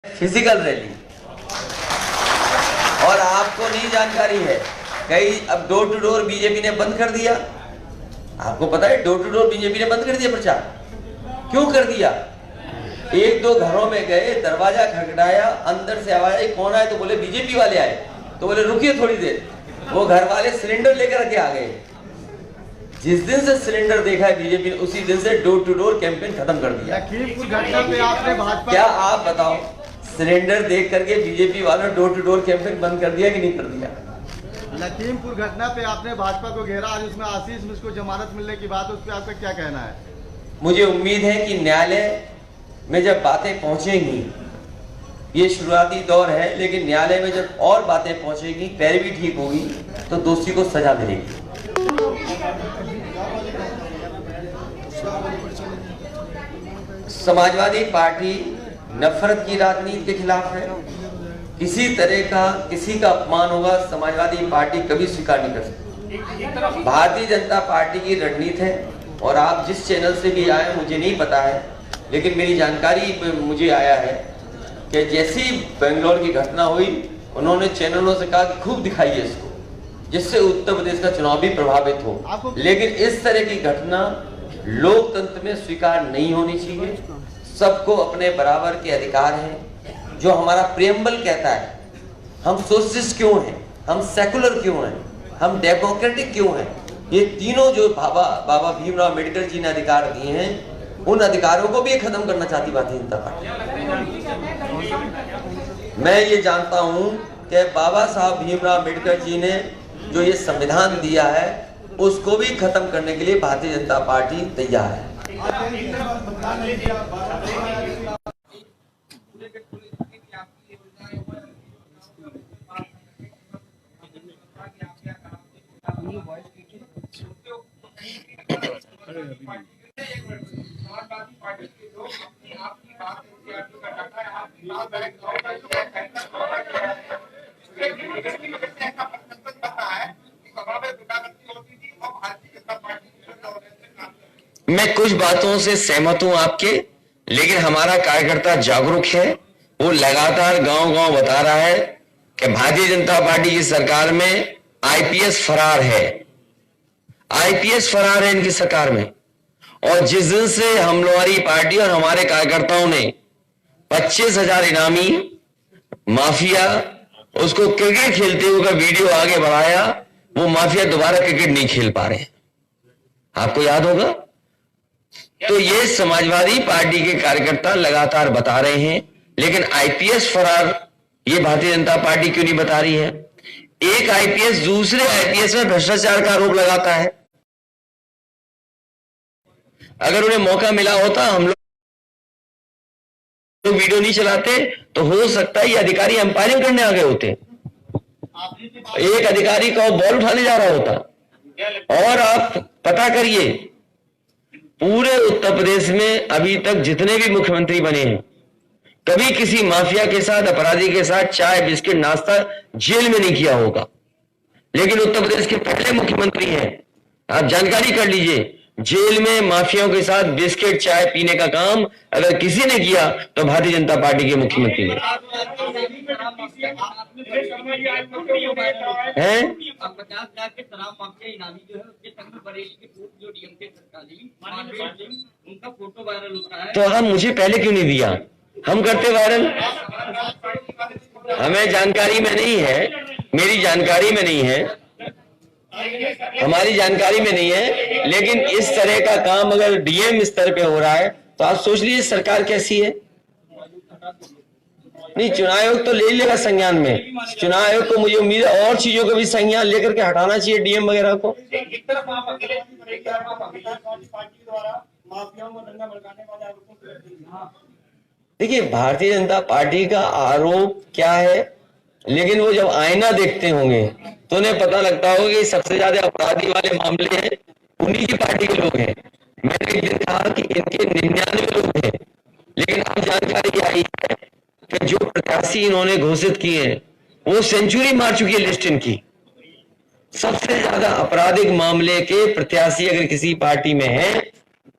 Physical rally. और आपको नहीं जानकारी है, कई अब डोर टू डोर बीजेपी ने बंद कर दिया। आपको पता है डोर टू डोर बीजेपी ने बंद कर दिया प्रचार। क्यों कर दिया? एक दो घरों में गए, दरवाजा खटखटाया, अंदर से आवाज आई कौन आए, तो बोले बीजेपी वाले आए। तो बोले रुकिए थोड़ी देर, वो घर वाले सिलेंडर लेकर के आ गए। जिस दिन से सिलेंडर देखा है बीजेपी ने, उसी दिन से डोर टू डोर कैंपेन खत्म कर दिया। लखीमपुर घटना पे आपने भाजपा, क्या आप बताओ, सिलेंडर देख करके बीजेपी वालों डोर टू डोर कैंपेन बंद कर दिया कि नहीं कर दिया? लखीमपुर घटना पे आपने भाजपा को घेरा, आज उसमें आशीष मिश्र को जमानत मिलने की बात, उस पर आपका क्या कहना है? मुझे उम्मीद है कि न्यायालय में जब बातें पहुंचेंगी, ये शुरुआती दौर है, लेकिन न्यायालय में जब और बातें पहुंचेगी, पैरवी ठीक होगी, तो दोषी को सजा मिलेगी। समाजवादी पार्टी नफरत की राजनीति के खिलाफ है। किसी तरह का किसी का अपमान होगा, समाजवादी पार्टी कभी स्वीकार नहीं कर सकती। भारतीय जनता पार्टी की रणनीति है, और आप जिस चैनल से भी आए मुझे नहीं पता है, लेकिन मेरी जानकारी मुझे आया है कि जैसी बेंगलोर की घटना हुई, उन्होंने चैनलों से कहा कि खूब दिखाइए इसको, जिससे उत्तर प्रदेश का चुनाव भी प्रभावित हो। लेकिन इस तरह की घटना लोकतंत्र में स्वीकार नहीं होनी चाहिए। सबको अपने बराबर के अधिकार हैं, जो हमारा प्रियम्बल कहता है। हम सोशलिस्ट क्यों हैं, हम सेकुलर क्यों हैं, हम डेमोक्रेटिक क्यों हैं, ये तीनों जो बाबा भीमराव अम्बेडकर जी ने अधिकार दिए हैं, उन अधिकारों को भी खत्म करना चाहती भारतीय जनता पार्टी। मैं ये जानता हूं कि बाबा साहब भीमराव अम्बेडकर जी ने जो ये संविधान दिया है, उसको भी खत्म करने के लिए भारतीय जनता पार्टी तैयार है। मैं कुछ बातों से सहमत हूं आपके, लेकिन हमारा कार्यकर्ता जागरूक है। वो लगातार गांव-गांव बता रहा है कि भारतीय जनता पार्टी की सरकार में आईपीएस फरार है, आईपीएस फरार है इनकी सरकार में। और जिस दिन से हमारी पार्टी और हमारे कार्यकर्ताओं ने 25,000 इनामी माफिया उसको क्रिकेट खेलते हुए का वीडियो आगे बढ़ाया, वो माफिया दोबारा क्रिकेट नहीं खेल पा रहे हैं, आपको याद होगा। तो ये समाजवादी पार्टी के कार्यकर्ता लगातार बता रहे हैं, लेकिन आईपीएस फरार ये भारतीय जनता पार्टी क्यों नहीं बता रही है? एक आईपीएस दूसरे आईपीएस में भ्रष्टाचार का आरोप लगाता है। अगर उन्हें मौका मिला होता, हम लोग वीडियो नहीं चलाते, तो हो सकता है ये अधिकारी अंपायरिंग करने आ गए होते। एक अधिकारी को बॉल उठाने जा रहा होता। और आप पता करिए, पूरे उत्तर प्रदेश में अभी तक जितने भी मुख्यमंत्री बने हैं, कभी किसी माफिया के साथ, अपराधी के साथ चाय बिस्किट नाश्ता जेल में नहीं किया होगा। लेकिन उत्तर प्रदेश के पहले मुख्यमंत्री हैं, आप जानकारी कर लीजिए, जेल में माफियाओं के साथ बिस्किट चाय पीने का काम अगर किसी ने किया तो भारतीय जनता पार्टी के मुख्यमंत्री ने। हैं? तो हम मुझे पहले क्यों नहीं दिया? हम करते वायरल। हमें जानकारी में नहीं है, मेरी जानकारी में नहीं है, हमारी जानकारी में नहीं है। लेकिन इस तरह का काम अगर डीएम स्तर पे हो रहा है, तो आप सोच लीजिए सरकार कैसी है। नहीं, चुनाव आयोग तो ले लेगा संज्ञान में। चुनाव आयोग को मुझे उम्मीद है और चीजों को भी संज्ञान लेकर के हटाना चाहिए डीएम वगैरह को। देखिए, भारतीय जनता पार्टी का आरोप क्या है, लेकिन वो जब आईना देखते होंगे तो उन्हें पता लगता होगा कि सबसे ज्यादा अपराधी वाले मामले हैं, उन्हीं की पार्टी के लोग हैं। मैंने एक दिन कहा कि इनके 99 लोग हैं, लेकिन अब जानकारी आई है कि जो प्रत्याशी इन्होंने घोषित किए हैं, वो सेंचुरी मार चुकी है लिस्ट इनकी। सबसे ज्यादा आपराधिक मामले के प्रत्याशी अगर किसी पार्टी में है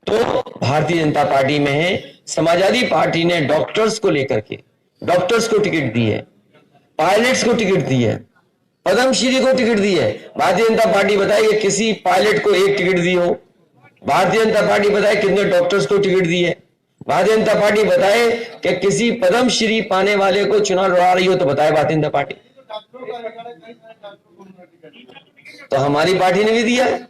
तो भारतीय जनता पार्टी में है। समाजवादी पार्टी ने डॉक्टर्स को लेकर के, डॉक्टर्स को टिकट दी है, पायलट्स को टिकट दी है, पद्मश्री को टिकट दी है। भारतीय जनता पार्टी बताए कि किसी पायलट को एक टिकट दी हो। भारतीय जनता पार्टी बताए कितने डॉक्टर्स को टिकट दी है। भारतीय जनता पार्टी बताए कि किसी पद्मश्री पाने वाले को चुनाव लड़ा रही हो तो बताए भारतीय जनता पार्टी। तो हमारी पार्टी ने भी दिया है।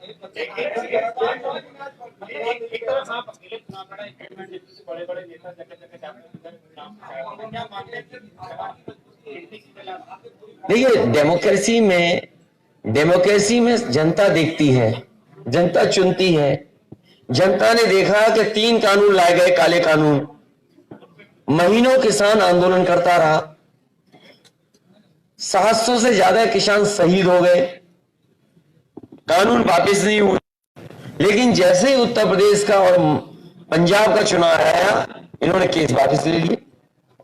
देखिए, डेमोक्रेसी में जनता देखती है, जनता चुनती है। जनता ने देखा कि 3 कानून लाए गए, काले कानून, महीनों किसान आंदोलन करता रहा, 700 से ज्यादा किसान शहीद हो गए, कानून वापस नहीं हुए। लेकिन जैसे ही उत्तर प्रदेश का और पंजाब का चुनाव आया, इन्होंने केस वापस ले लिए,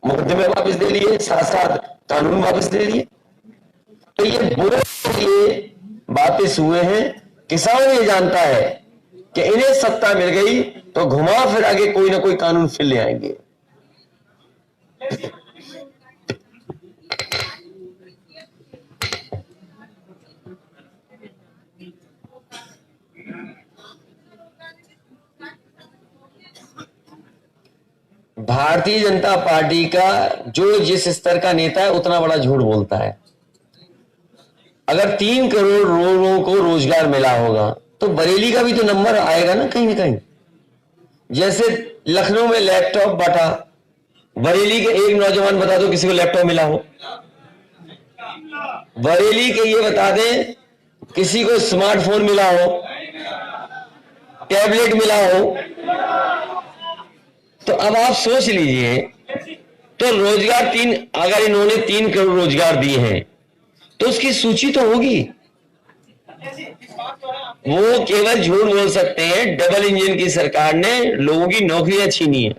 मुकदमे वापस ले लिए, साथ साथ कानून वापस ले लिए। तो ये बुरे ये वापस हुए हैं। किसान ये जानता है कि इन्हें सत्ता मिल गई तो घुमा फिर आगे कोई ना कोई कानून फिर ले आएंगे। भारतीय जनता पार्टी का जो जिस स्तर का नेता है उतना बड़ा झूठ बोलता है। अगर 3 करोड़ लोगों को रोजगार मिला होगा तो बरेली का भी तो नंबर आएगा ना कहीं। जैसे लखनऊ में लैपटॉप बांटा, बरेली के एक नौजवान बता दो किसी को लैपटॉप मिला हो। बरेली के ये बता दें किसी को स्मार्टफोन मिला हो, टैबलेट मिला हो। तो अब आप सोच लीजिए, तो रोजगार अगर इन्होंने 3 करोड़ रोजगार दिए हैं तो उसकी सूची तो होगी। वो केवल झूठ बोल सकते हैं डबल इंजन की सरकार ने लोगों की नौकरियां छीनी है,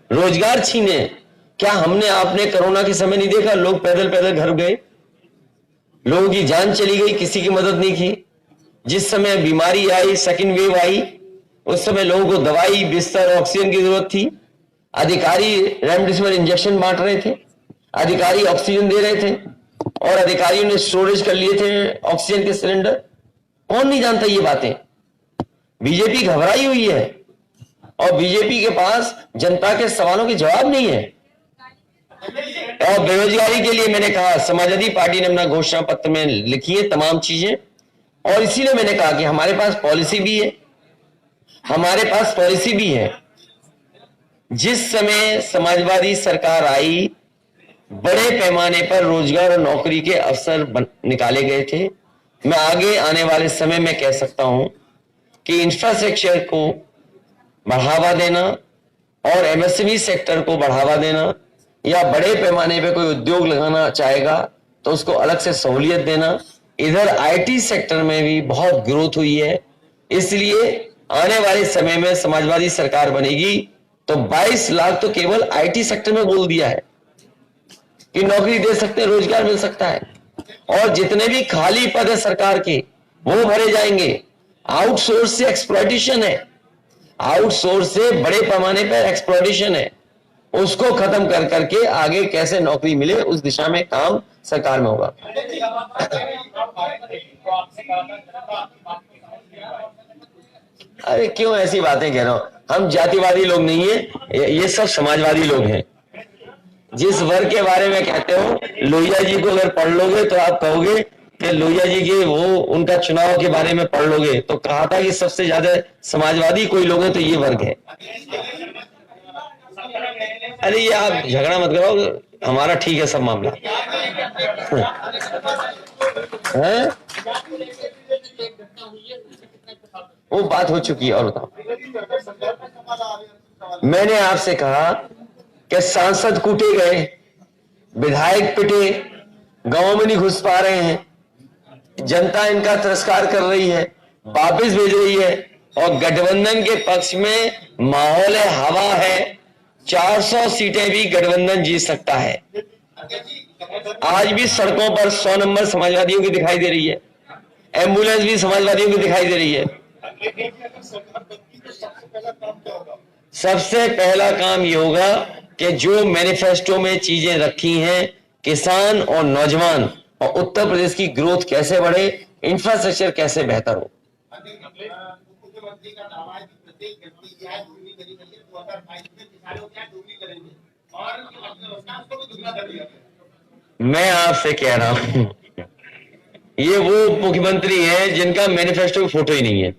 रोजगार छीने। क्या हमने आपने कोरोना के समय नहीं देखा, लोग पैदल पैदल घर गए, लोगों की जान चली गई, किसी की मदद नहीं की। जिस समय बीमारी आई, सेकंड वेव आई, उस समय लोगों को दवाई, बिस्तर, ऑक्सीजन की जरूरत थी। अधिकारी रेमडेसिविर इंजेक्शन बांट रहे थे, अधिकारी ऑक्सीजन दे रहे थे और अधिकारियों ने स्टोरेज कर लिए थे ऑक्सीजन के सिलेंडर। कौन नहीं जानता ये बातें। बीजेपी घबराई हुई है और बीजेपी के पास जनता के सवालों के जवाब नहीं है। और बेरोजगारी के लिए मैंने कहा, समाजवादी पार्टी ने अपना घोषणा पत्र में लिखी है तमाम चीजें, और इसीलिए मैंने कहा कि हमारे पास पॉलिसी भी है। जिस समय समाजवादी सरकार आई, बड़े पैमाने पर रोजगार और नौकरी के अवसर निकाले गए थे। मैं आगे आने वाले समय में कह सकता हूं कि इंफ्रास्ट्रक्चर को बढ़ावा देना और एमएसएमई सेक्टर को बढ़ावा देना, या बड़े पैमाने पे कोई उद्योग लगाना चाहेगा तो उसको अलग से सहूलियत देना। इधर आईटी सेक्टर में भी बहुत ग्रोथ हुई है, इसलिए आने वाले समय में समाजवादी सरकार बनेगी तो 22 लाख तो केवल आईटी सेक्टर में बोल दिया है कि नौकरी दे सकते हैं, रोजगार मिल सकता है। और जितने भी खाली पद है सरकार के वो भरे जाएंगे। आउटसोर्स से एक्सप्लॉयटेशन है, आउटसोर्स से बड़े पैमाने पर एक्सप्लॉयटेशन है, उसको खत्म कर करके आगे कैसे नौकरी मिले उस दिशा में काम सरकार में होगा। अरे क्यों ऐसी बातें कह रहा हूं, हम जातिवादी लोग नहीं है, ये सब समाजवादी लोग हैं। जिस वर्ग के बारे में कहते हो, लोहिया जी को अगर पढ़ लोगे तो आप कहोगे कि लोहिया जी के उनका चुनाव के बारे में पढ़ लोगे तो कहा था कि सबसे ज्यादा समाजवादी कोई लोग हैं तो ये वर्ग है। अरे ये आप झगड़ा मत करो, हमारा ठीक है सब मामला है? वो बात हो चुकी है। और बताओ, मैंने आपसे कहा कि सांसद कूटे गए, विधायक पिटे, गांव में नहीं घुस पा रहे हैं, जनता इनका तिरस्कार कर रही है, वापस भेज रही है, और गठबंधन के पक्ष में माहौल है, हवा है। 400 सीटें भी गठबंधन जीत सकता है। आज भी सड़कों पर 100 नंबर समाजवादियों की दिखाई दे रही है, एम्बुलेंस भी समाजवादियों की दिखाई दे रही है। सबसे पहला काम ये होगा कि जो मैनिफेस्टो में चीजें रखी हैं, किसान और नौजवान और उत्तर प्रदेश की ग्रोथ कैसे बढ़े, इंफ्रास्ट्रक्चर कैसे बेहतर हो। मुख्यमंत्री का दावा है कि प्रत्येक व्यक्ति की आय दुगनी करी गई है। 2022 में किसानों की आय दुगनी करेंगे और अर्थव्यवस्था उसको भी दुगना कर दिया। मैं आपसे कह रहा हूं, ये वो मुख्यमंत्री है जिनका मैनिफेस्टो की फोटो ही नहीं है।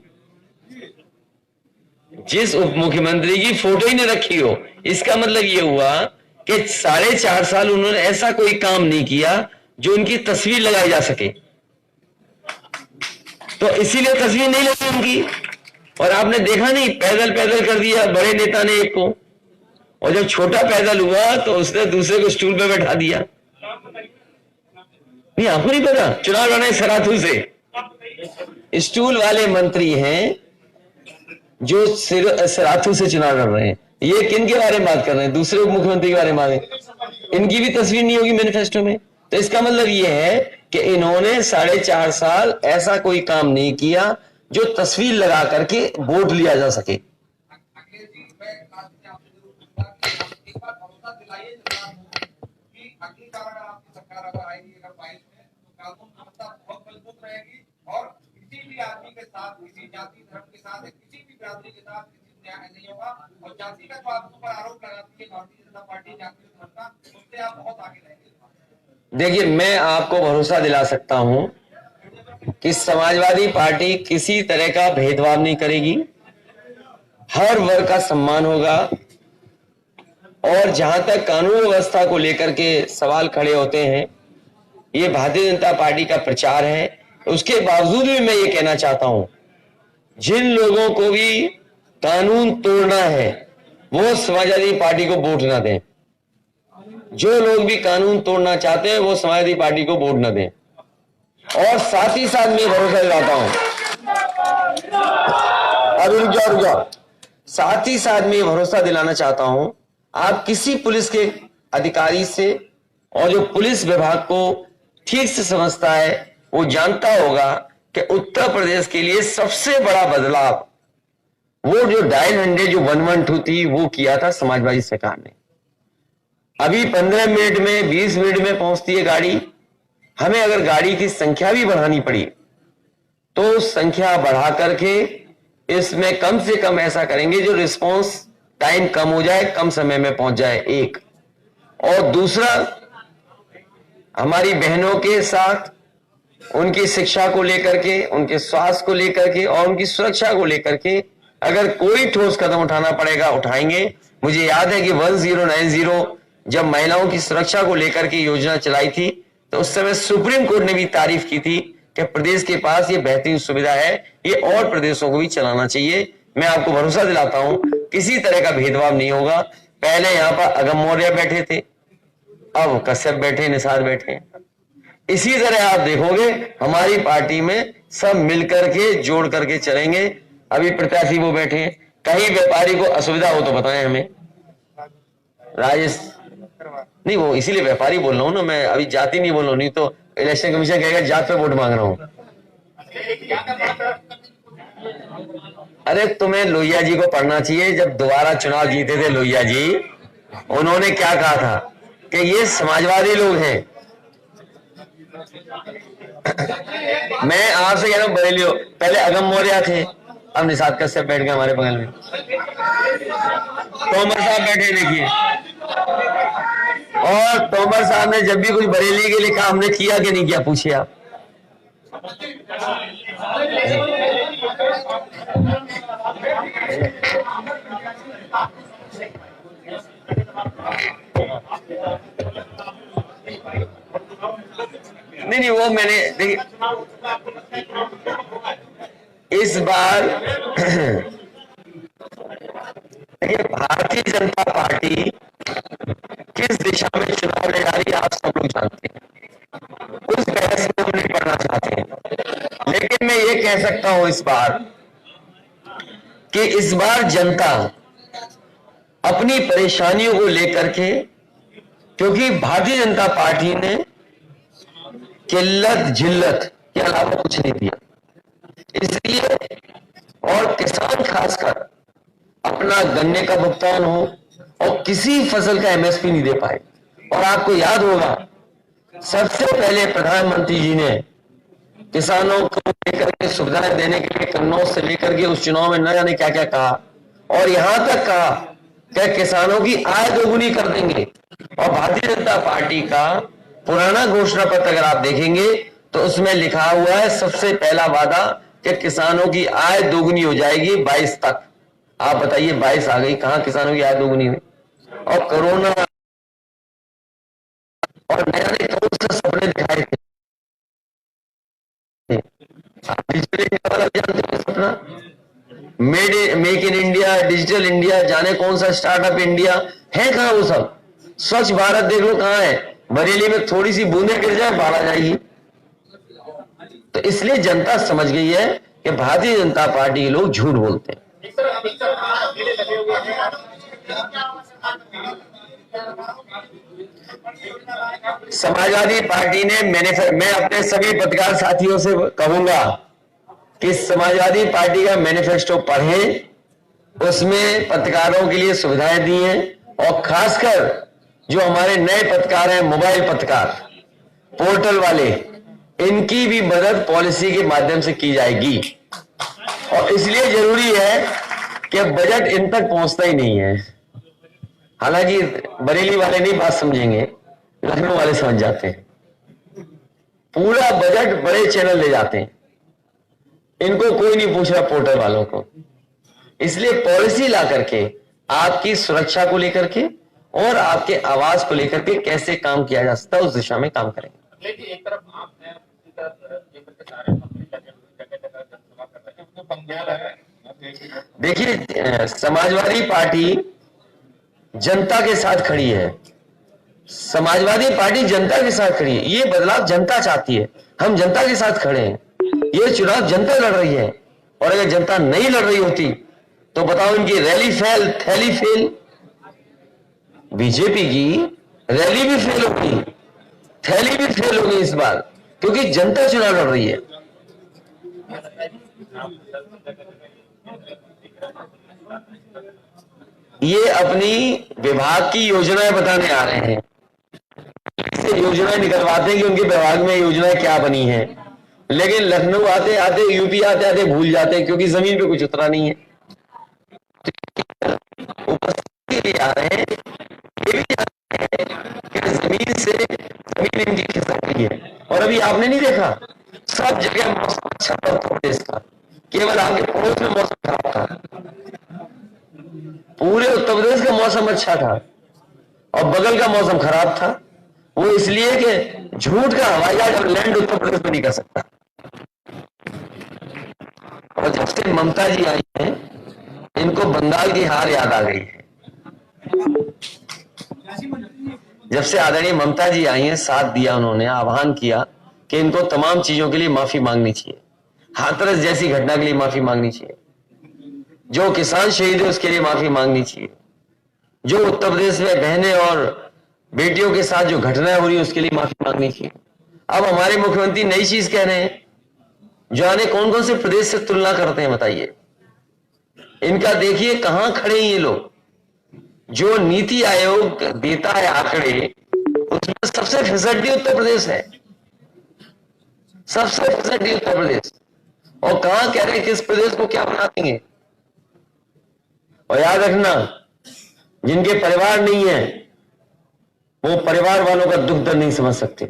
जिस उप मुख्यमंत्री की फोटो ही नहीं रखी हो, इसका मतलब ये हुआ कि 4.5 साल उन्होंने ऐसा कोई काम नहीं किया जो उनकी तस्वीर लगाई जा सके। तो इसीलिए तस्वीर नहीं लगी उनकी। और आपने देखा नहीं, पैदल पैदल कर दिया बड़े नेता ने एक को, और जब छोटा पैदल हुआ तो उसने दूसरे को स्टूल पे बैठा दिया। नहीं, आपको नहीं पता, चुनाव लड़े सराथू से। स्टूल वाले मंत्री हैं जो सराथू से चुनाव लड़ रहे हैं। ये किन के बारे में बात कर रहे हैं? दूसरे उप मुख्यमंत्री के बारे में। इनकी भी तस्वीर नहीं होगी मैनिफेस्टो में। तो इसका मतलब ये है कि इन्होंने 4.5 साल ऐसा कोई काम नहीं किया जो तस्वीर लगा करके वोट लिया जा सके। और किसी भी आदमी के साथ, किसी जाति धर्म के साथ, किसी भी बिरादरी के साथ न्याय नहीं होगा। और जाति का जो आपके ऊपर आरोप लगाती है भारतीय जनता पार्टी जाति धर्म का, उससे आप बहुत आगे रहेंगे। देखिए, मैं आपको भरोसा दिला सकता हूं कि समाजवादी पार्टी किसी तरह का भेदभाव नहीं करेगी। हर वर्ग का सम्मान होगा। और जहां तक कानून व्यवस्था को लेकर के सवाल खड़े होते हैं, ये भारतीय जनता पार्टी का प्रचार है। उसके बावजूद भी मैं ये कहना चाहता हूं, जिन लोगों को भी कानून तोड़ना है वो समाजवादी पार्टी को वोट ना दें। जो लोग भी कानून तोड़ना चाहते हैं वो समाजवादी पार्टी को वोट ना दें। और साथ ही साथ मैं भरोसा दिलाता हूं, अभी रुक जाओ, साथ ही साथ मैं भरोसा दिलाना चाहता हूं, आप किसी पुलिस के अधिकारी से, और जो पुलिस विभाग को ठीक से समझता है वो जानता होगा कि उत्तर प्रदेश के लिए सबसे बड़ा बदलाव वो जो डायल 100 जो 112 थी वो किया था समाजवादी सरकार ने। अभी 15 मिनट में 20 मिनट में पहुंचती है गाड़ी। हमें अगर गाड़ी की संख्या भी बढ़ानी पड़ी तो संख्या बढ़ा करके इसमें कम से कम ऐसा करेंगे जो रिस्पांस टाइम कम हो जाए, कम समय में पहुंच जाए। एक और दूसरा, हमारी बहनों के साथ उनकी शिक्षा को लेकर के, उनके स्वास्थ्य को लेकर के और उनकी सुरक्षा को लेकर के अगर कोई ठोस कदम उठाना पड़ेगा उठाएंगे। मुझे याद है कि 1090 जब महिलाओं की सुरक्षा को लेकर के योजना चलाई थी तो उस समय सुप्रीम कोर्ट ने भी तारीफ की थी कि प्रदेश के पास ये बेहतरीन सुविधा है, ये और प्रदेशों को भी चलाना चाहिए। मैं आपको भरोसा दिलाता हूं किसी तरह का भेदभाव नहीं होगा। पहले यहां पर अगम मौर्य बैठे थे, अब कश्यप बैठे, निषाद बैठे। इसी तरह आप देखोगे हमारी पार्टी में सब मिलकर के जोड़ करके चलेंगे। अभी प्रत्याशी वो बैठे हैं, कहीं व्यापारी को असुविधा हो तो बताएं हमें। राजेश नहीं, वो इसीलिए व्यापारी बोल रहा हूं ना, मैं अभी जाति नहीं बोल रहा हूं, नहीं तो इलेक्शन कमीशन कहेगा जात पे वोट मांग रहा हूं। अरे तुम्हें लोहिया जी को पढ़ना चाहिए। जब दोबारा चुनाव जीते थे लोहिया जी, उन्होंने क्या कहा था कि ये समाजवादी लोग हैं। मैं आपसे कह रहा हूं बरेलियो, पहले अगम मौर्य थे, अब निषाद कश्यप बैठ गए हमारे बगल में, तोमर साहब बैठे देखिए। और तोमर साहब ने जब भी कुछ बरेली के लिए काम हमने किया कि नहीं किया, पूछिए आप। नहीं, वो मैंने देखिए इस बार भारतीय जनता पार्टी किस दिशा में चुनाव ले जा रही है आप सब लोग जानते हैं। उस बहस में हम नहीं पढ़ना चाहते हैं, लेकिन मैं ये कह सकता हूं इस बार कि इस बार जनता अपनी परेशानियों को लेकर के, क्योंकि भारतीय जनता पार्टी ने किल्लत जिल्लत के अलावा कुछ नहीं दिया, इसलिए और किसान खासकर अपना गन्ने का भुगतान हो, और किसी फसल का एमएसपी नहीं दे पाए। और आपको याद होगा सबसे पहले प्रधानमंत्री जी ने किसानों को लेकर के सुविधाएं देने के लिए कन्नौज से लेकर के उस चुनाव में न जाने क्या क्या कहा, और यहां तक कहा कि किसानों की आय दोगुनी कर देंगे। और भारतीय जनता पार्टी का पुराना घोषणा पत्र अगर आप देखेंगे तो उसमें लिखा हुआ है सबसे पहला वादा कि किसानों की आय दोगुनी हो जाएगी 22 तक। आप बताइए 22 आ गई, कहां किसानों की आय दोगुनी हुई? और कोरोना और नए कौन से सपने दिखाए थे? आप डिजिटल इंडिया वाला जानते हैं सपना, make in India, digital India, जाने कौन सा स्टार्टअप इंडिया है, कहां वो सब? स्वच्छ भारत देख लो कहां है, बरेली में थोड़ी सी बूंदे गिर जाए बाढ़ आ जाएगी। तो इसलिए जनता समझ गई है कि भारतीय जनता पार्टी के लोग झूठ बोलते हैं। समाजवादी पार्टी ने मैं अपने सभी पत्रकार साथियों से कहूंगा कि समाजवादी पार्टी का मैनिफेस्टो पढ़ें, उसमें पत्रकारों के लिए सुविधाएं दी हैं, और खासकर जो हमारे नए पत्रकार हैं, मोबाइल पत्रकार, पोर्टल वाले, इनकी भी मदद पॉलिसी के माध्यम से की जाएगी। और इसलिए जरूरी है कि बजट इन तक पहुंचता ही नहीं है। हालांकि बरेली वाले नहीं बात समझेंगे, लखनऊ वाले समझ जाते हैं। पूरा बजट बड़े चैनल ले जाते हैं, इनको कोई नहीं पूछ रहा, पोर्टल वालों को। इसलिए पॉलिसी ला करके आपकी सुरक्षा को लेकर के और आपके आवाज को लेकर के कैसे काम किया जा सकता है उस दिशा में काम करेंगे। लेकिन एक तरफ आप हैं, दूसरी तरफ ये करके सारे जगह जनसभा कर रहे हैं, उनको बंगाल है। देखिए, समाजवादी पार्टी जनता के साथ खड़ी है, समाजवादी पार्टी जनता के साथ खड़ी है। ये बदलाव जनता चाहती है, हम जनता के साथ खड़े हैं। ये चुनाव जनता लड़ रही है, और अगर जनता नहीं लड़ रही होती तो बताओ इनकी रैली फेल, थैली फेल। बीजेपी की रैली भी फेल होगी, थैली भी फेल होगी इस बार, क्योंकि जनता चुनाव लड़ रही है। ये अपनी विभाग की योजनाएं बताने आ रहे हैं, योजनाएं निकलवाते हैं कि उनके विभाग में योजनाएं क्या बनी है, लेकिन लखनऊ आते आते, यूपी आते आते भूल जाते हैं, क्योंकि जमीन पे कुछ उतरा नहीं है। उपस्थिति के लिए आ रहे हैं, ये भी जानते हैं कि जमीन से जमीन इनकी खिसक रही है। और अभी आपने नहीं देखा, सब जगह मौसम अच्छा था उत्तर प्रदेश का, केवल आपके पड़ोस में मौसम खराब था। पूरे उत्तर प्रदेश का मौसम अच्छा था और बगल का मौसम खराब था। वो इसलिए कि झूठ का हवाई जहाज और लैंड उत्तर प्रदेश में नहीं कर सकता। और जब से ममता जी आई हैं, इनको बंगाल की हार याद आ गई है। जब से आदरणीय ममता जी आई हैं, साथ दिया, उन्होंने आह्वान किया कि इनको तमाम चीजों के लिए माफी मांगनी चाहिए। हाथरस जैसी घटना के लिए माफी मांगनी चाहिए, जो किसान शहीद है उसके लिए माफी मांगनी चाहिए, जो उत्तर प्रदेश में बहनें और बेटियों के साथ जो घटनाएं हो रही है उसके लिए माफी मांगनी चाहिए। अब हमारे मुख्यमंत्री नई चीज कह रहे हैं, जाने कौन कौन से प्रदेश से तुलना करते हैं, बताइए। इनका देखिए कहां खड़े हैं ये लोग। जो नीति आयोग देता है आंकड़े, उसमें सबसे फिसड्डी उत्तर प्रदेश है, सबसे फिसड्डी उत्तर प्रदेश। और कहां कह रहे हैं किस प्रदेश को क्या बना देंगे। और याद रखना, जिनके परिवार नहीं है वो परिवार वालों का दुख दर्द नहीं समझ सकते।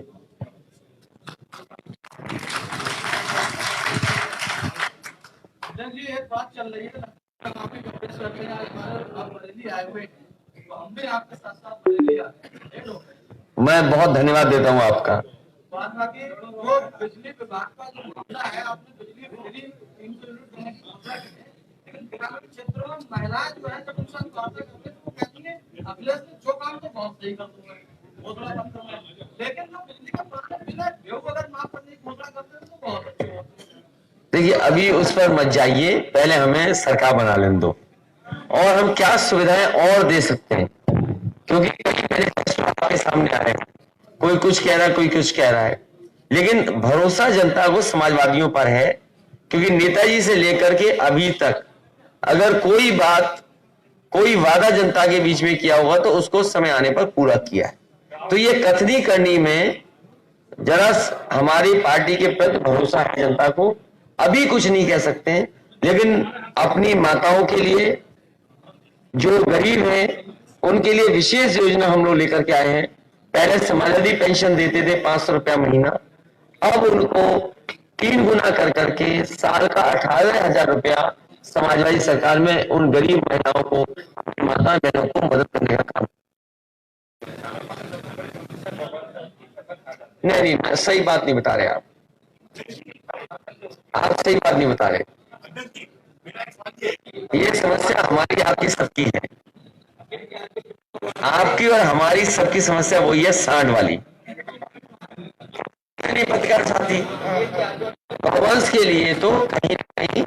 जी एक बात चल रही है, काफी कांग्रेस करते हैं, आप बरेली आए हुए, तो हम भी आपके साथ साथ बरेली आए हैं। मैं बहुत धन्यवाद देता हूं आपका। बात बाकी जो बिजली विभाग का जो मामला है, आपने बिजली बिजली 300 यूनिट देने की घोषणा की है, लेकिन ग्रामीण क्षेत्रों में महिलाएं जो है जब उनसे वार्ता करते हैं तो वो कहती है अखिलेश ने जो काम तो बहुत सही कर दूंगा, वो थोड़ा बंद करना, लेकिन जो बिजली का पानी बिना योग अगर माफ करने की घोषणा करते हैं तो बहुत अच्छी होती है। देखिए, अभी उस पर मत जाइए, पहले हमें सरकार बना लेने दो, और हम क्या सुविधाएं और दे सकते हैं, क्योंकि आपके सामने आ रहे हैं, कोई कुछ कह रहा है, कोई कुछ कह रहा है, लेकिन भरोसा जनता को समाजवादियों पर है। क्योंकि नेताजी से लेकर के अभी तक अगर कोई बात कोई वादा जनता के बीच में किया होगा तो उसको समय आने पर पूरा किया है। तो ये कथनी करनी में जरा हमारी पार्टी के प्रति भरोसा है जनता को। अभी कुछ नहीं कह सकते हैं, लेकिन अपनी माताओं के लिए, जो गरीब हैं उनके लिए विशेष योजना हम लोग लेकर के आए हैं। पहले समाजवादी पेंशन देते थे 500 रुपया महीना, अब उनको 3 गुना कर करके साल का 18,000 रुपया समाजवादी सरकार में उन गरीब महिलाओं को, माता बहनों को मदद करने का काम। नहीं, सही बात नहीं बता रहे आप सही बात नहीं बता रहे। ये समस्या हमारी आपकी सबकी है, आपकी और हमारी सबकी समस्या वही है, सांड वाली। पत्रकार साथी, गौवंश के लिए तो कहीं ना कहीं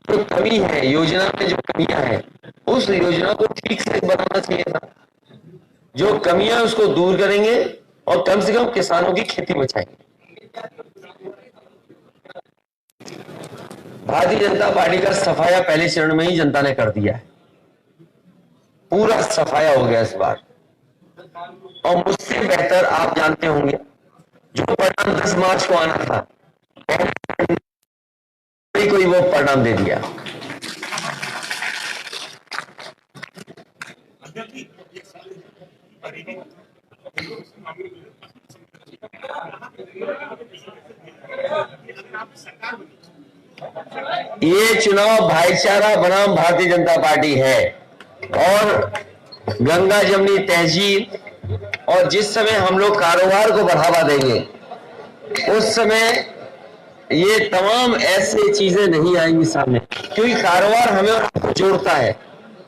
जो कमी है, योजना में जो कमियां हैं, उस योजना को ठीक से बनाना चाहिए था। जो कमियां उसको दूर करेंगे और कम से कम किसानों की खेती बचाएंगे। भारतीय जनता पार्टी का सफाया पहले चरण में ही जनता ने कर दिया है, पूरा सफाया हो गया इस बार। और मुझसे बेहतर आप जानते होंगे, जो परिणाम 10 मार्च को आना था, कोई वो परिणाम दे दिया। ये चुनाव भाईचारा बनाम भारतीय जनता पार्टी है, और गंगा जमनी तहजीब, और जिस समय हम लोग कारोबार को बढ़ावा देंगे उस समय ये तमाम ऐसी चीजें नहीं आएंगी सामने, क्योंकि कारोबार हमें और आपको जोड़ता है।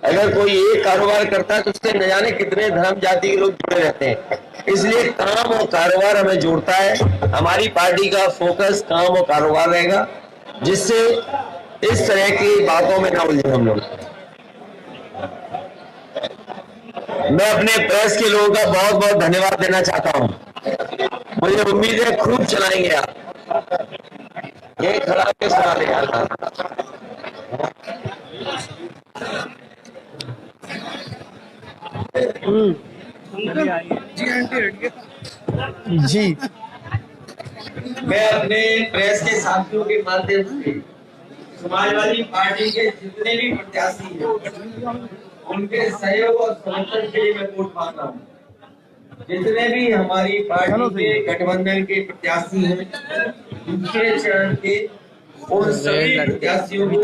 अगर कोई एक कारोबार करता है तो उससे न जाने कितने धर्म जाति के लोग जुड़े रहते हैं, इसलिए काम और कारोबार हमें जोड़ता है। हमारी पार्टी का फोकस काम और कारोबार रहेगा, जिससे इस तरह की बातों में ना उलझे हम लोग। मैं अपने प्रेस के लोगों का बहुत बहुत धन्यवाद देना चाहता हूं। मुझे उम्मीद है खूब चलाएंगे आप। ये खड़ा के सुना दे यार। जी, मैं अपने प्रेस के साथियों के माध्यम से समाजवादी पार्टी के जितने भी प्रत्याशी हैं, उनके सहयोग और समर्थन के लिए मैं वोट मांग रहा हूँ। जितने भी हमारी पार्टी के गठबंधन के प्रत्याशी हैं, दूसरे चरण के, उन सभी प्रत्याशियों को